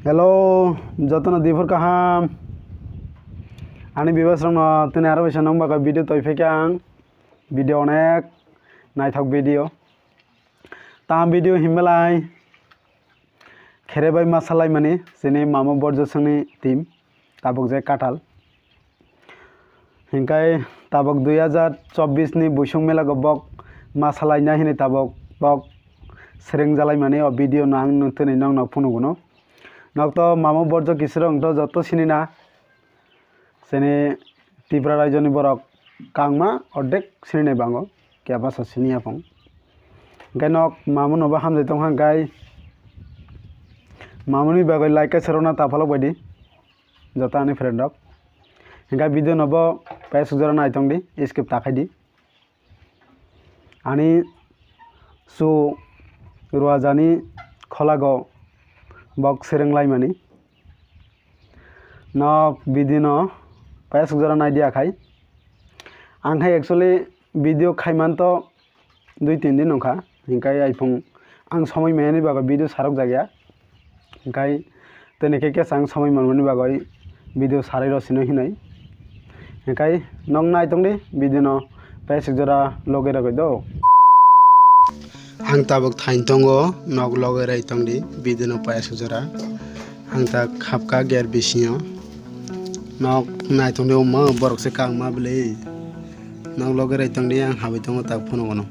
hello जतन दिफोर काहाम आनी बिबासरंग तने आरो बैसा नंग बाका वीडियो तयफेके आं वीडियो अनेक नायथाक वीडियो ता वीडियो हिमलाय खेरेबाय मासालाय माने जेने मामो बरजसंनि टीम ताबक जे काटाल हिंकाय ताबक 2024 नि बुसुं मेला गबक मासालाय ना हिने ताबक बक सेरें जालाय माने अ वीडियो नां नतने नंग न फुनुगनो नक तो मामो बरज किसरंग तो जत सिनिना सेने त्रिपुरा राज्यनि बरक कांगमा अर्धेक सिनिनाय बांगो क्या भाषा सिनिया फंग गाय नक मामो नबा हामजे तंग हां गाय मामोनि बागै लाइक सेरना ताफालो बायदि जतानि फ्रेंड रक हिंगा वीडियो नबो पैस जरा नायतंग दी स्किप ताखायदि आनी सु रुवाजानि खलागो बक सेरेंलाय मानी न बिदिनो पैस जरा नायदि आखाय आंहाय एक्चुअली वीडियो खायमान तो 2-3 दिन नखा हिंकाय आइफों आं समय मेयानि बागै वीडियो सारक जागया हिंकाय तने के आं समय मोननि बागै वीडियो सारै रसिनो हिनाय हिंकाय नंग नायतंग दे बिदिनो पैस जरा लगे रगै दो आं ताबक थाइन तंगो नग लगे रायतंग दे बिदिनो पैस जरा आं ता खापका गेर बिसियो नग नायतंग दे मा बरक से कांग मा बले नग लगे रायतंग दे आं हाबै तंगो ता फोनो गनो